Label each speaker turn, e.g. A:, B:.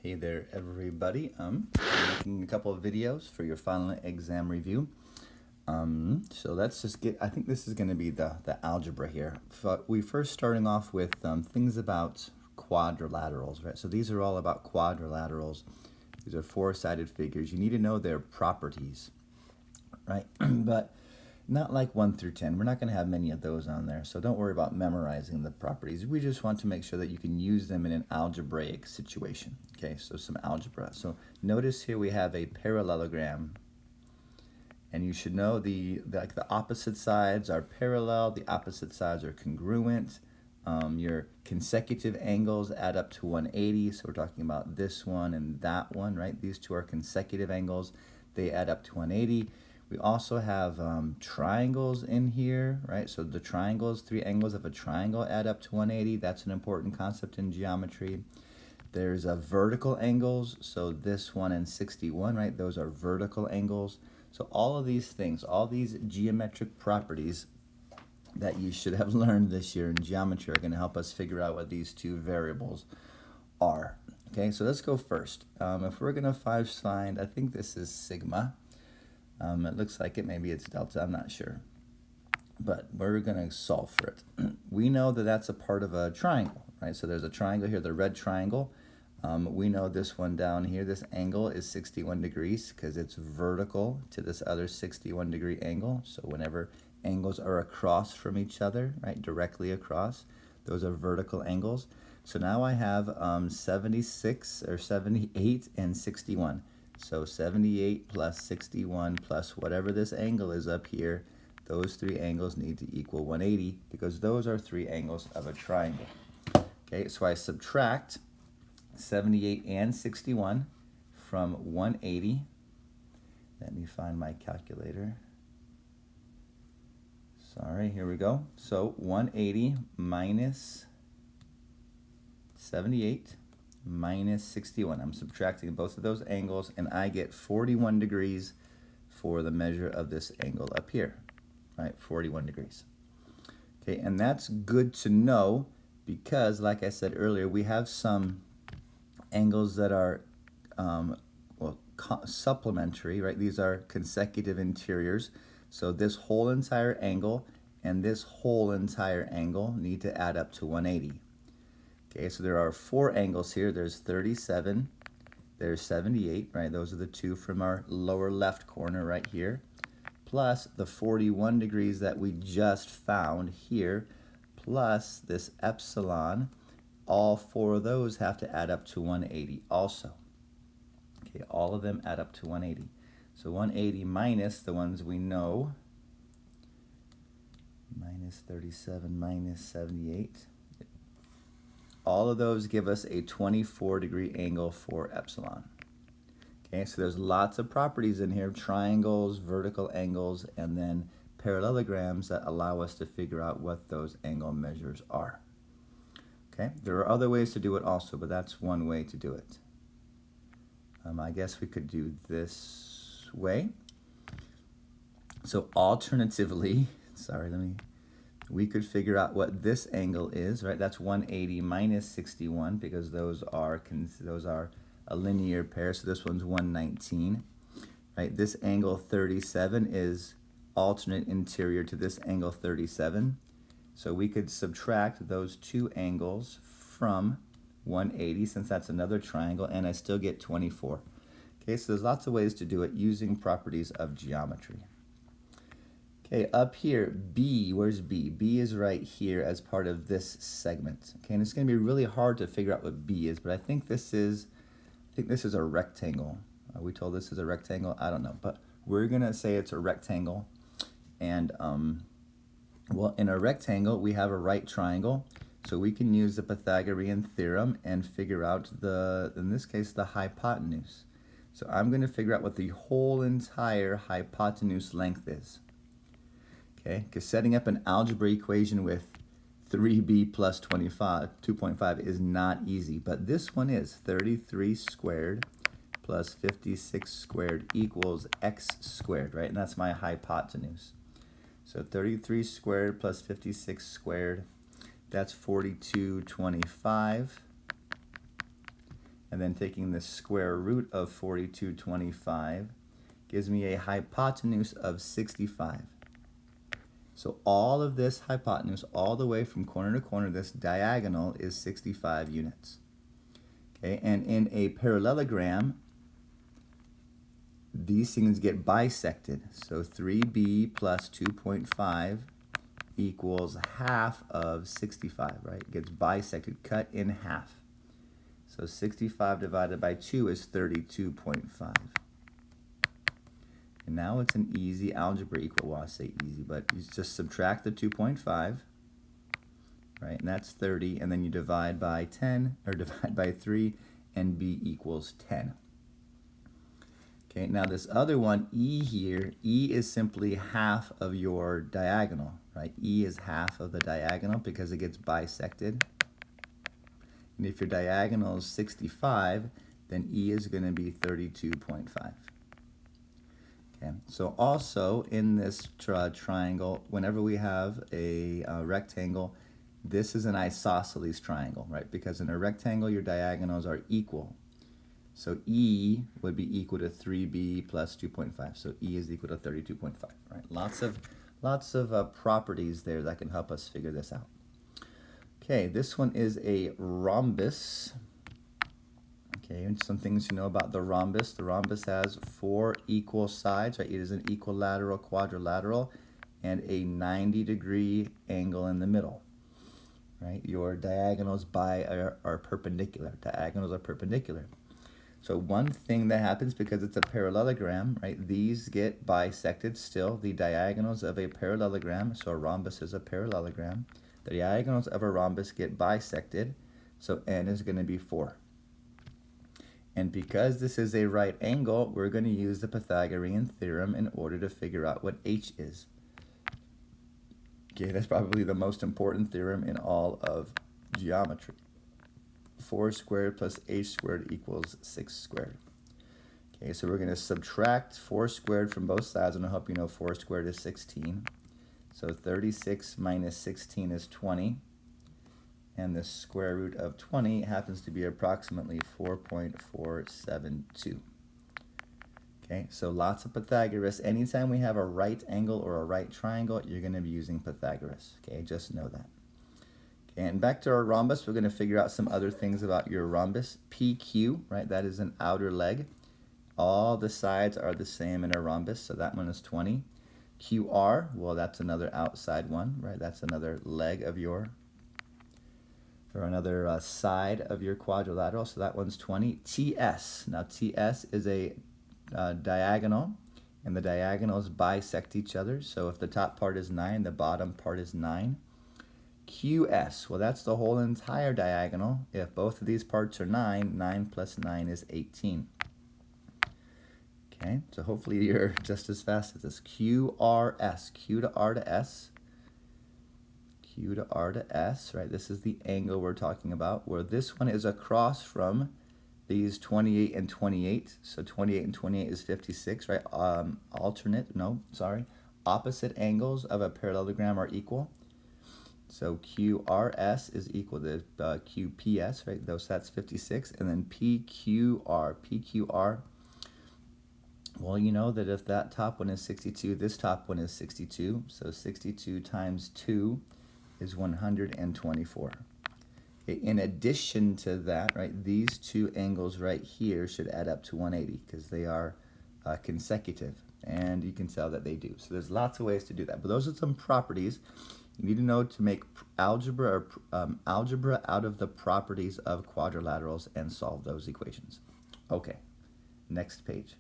A: Hey there, everybody. I'm making a couple of videos for your final exam review. So let's just get, I think this is going to be the algebra here. We first starting off with things about quadrilaterals, right? So these are all about quadrilaterals. These are four-sided figures. You need to know their properties, right? But not like 1 through 10. We're not going to have many of those on there, so don't worry about memorizing the properties. We just want to make sure that you can use them in an algebraic situation. Okay, so some algebra. So notice here we have a parallelogram, and you should know the opposite sides are parallel, the opposite sides are congruent. Your consecutive angles add up to 180, so we're talking about this one and that one, right? These two are consecutive angles. They add up to 180. We also have triangles in here, right? So the triangles, three angles of a triangle add up to 180. That's an important concept in geometry. There's vertical angles, so this one and 61, right? Those are vertical angles. So all of these things, all these geometric properties that you should have learned this year in geometry are going to help us figure out what these two variables are. Okay, so let's go first. If we're going to find, I think this is sigma. It looks like it, maybe it's delta, I'm not sure. But we're going to solve for it. We know that that's a part of a triangle, right? So there's a triangle here, the red triangle. We know this one down here, this angle is 61 degrees because it's vertical to this other 61 degree angle. So whenever angles are across from each other, right, directly across, those are vertical angles. So now I have 76 or 78 and 61. So 78 plus 61 plus whatever this angle is up here, those three angles need to equal 180 because those are three angles of a triangle. Okay, so I subtract 78 and 61 from 180. Let me find my calculator. Sorry, here we go. So 180 minus 78 minus 61. I'm subtracting both of those angles, and I get 41 degrees for the measure of this angle up here, right? 41 degrees. Okay, and that's good to know because, like I said earlier, we have some angles that are supplementary, right? These are consecutive interiors. So this whole entire angle and this whole entire angle need to add up to 180. Okay, so there are four angles here. There's 37, there's 78, right? Those are the two from our lower left corner right here, plus the 41 degrees that we just found here, plus this epsilon. All four of those have to add up to 180 also. Okay, all of them add up to 180. So 180 minus the ones we know, minus 37 minus 78. All of those give us a 24 degree angle for epsilon. Okay, so there's lots of properties in here, triangles, vertical angles, and then parallelograms that allow us to figure out what those angle measures are. Okay, there are other ways to do it also, but that's one way to do it. I guess we could do this way. So alternatively, we could figure out what this angle is, right? That's 180 minus 61 because those are a linear pair. So this one's 119, right? This angle 37 is alternate interior to this angle 37. So we could subtract those two angles from 180 since that's another triangle, and I still get 24. Okay, so there's lots of ways to do it using properties of geometry. Okay, up here, B, where's B? B is right here as part of this segment. Okay, and it's going to be really hard to figure out what B is, but I think this is a rectangle. Are we told this is a rectangle? I don't know, but we're going to say it's a rectangle. And well, in a rectangle, we have a right triangle, so we can use the Pythagorean theorem and figure out in this case, the hypotenuse. So I'm going to figure out what the whole entire hypotenuse length is. Okay, because setting up an algebra equation with 3b plus 2.5 is not easy, but this one is 33 squared plus 56 squared equals x squared, right? And that's my hypotenuse. So 33 squared plus 56 squared, that's 4225. and then taking the square root of 4225 gives me a hypotenuse of 65. So all of this hypotenuse, all the way from corner to corner, this diagonal is 65 units. Okay, and in a parallelogram, these things get bisected. So 3b plus 2.5 equals half of 65, right? It gets bisected, cut in half. So 65 divided by 2 is 32.5. And now it's an easy algebra equal. Well, I say easy, but you just subtract the 2.5, right? And that's 30, and then you divide by 10, or divide by 3, and b equals 10. Okay, now this other one, e here, e is simply half of your diagonal, right? E is half of the diagonal because it gets bisected. And if your diagonal is 65, then e is going to be 32.5. Okay, so also in this triangle, whenever we have a rectangle, this is an isosceles triangle, right? Because in a rectangle, your diagonals are equal. So E would be equal to 3b plus 2.5. So E is equal to 32.5, right? Lots of properties there that can help us figure this out. Okay, this one is a rhombus. Okay, and some things you know about the rhombus. The rhombus has 4 equal sides, right? It is an equilateral quadrilateral and a 90-degree angle in the middle, right? Your diagonals are perpendicular. Diagonals are perpendicular. So one thing that happens, because it's a parallelogram, right, these get bisected still. The diagonals of a parallelogram, so a rhombus is a parallelogram. The diagonals of a rhombus get bisected, so n is going to be 4. And because this is a right angle, we're going to use the Pythagorean theorem in order to figure out what h is. Okay, that's probably the most important theorem in all of geometry. 4 squared plus h squared equals 6 squared. Okay, so we're going to subtract 4 squared from both sides, and I hope you know 4 squared is 16. So 36 minus 16 is 20. And the square root of 20 happens to be approximately 4.472. Okay, so lots of Pythagoras. Anytime we have a right angle or a right triangle, you're going to be using Pythagoras. Okay, just know that. And back to our rhombus, we're going to figure out some other things about your rhombus. PQ, right, that is an outer leg. All the sides are the same in a rhombus, so that one is 20. QR, well, that's another outside one, right? That's another leg of your, or another side of your quadrilateral, so that one's 20. TS, now TS is a diagonal, and the diagonals bisect each other, so if the top part is 9, the bottom part is 9. QS, well, that's the whole entire diagonal. If both of these parts are 9, 9 plus 9 is 18. Okay, so hopefully you're just as fast as this. QRS, Q to R to S. Q to R to S, right? This is the angle we're talking about, where this one is across from these 28 and 28. So 28 and 28 is 56, right? Opposite angles of a parallelogram are equal. So QRS is equal to QPS, right? So that's 56. And then PQR, well, you know that if that top one is 62, this top one is 62. So 62 times 2 is 124. Okay, in addition to that, right, these two angles right here should add up to 180 because they are consecutive. And you can tell that they do. So there's lots of ways to do that. But those are some properties you need to know to make algebra out of the properties of quadrilaterals and solve those equations. Okay, next page.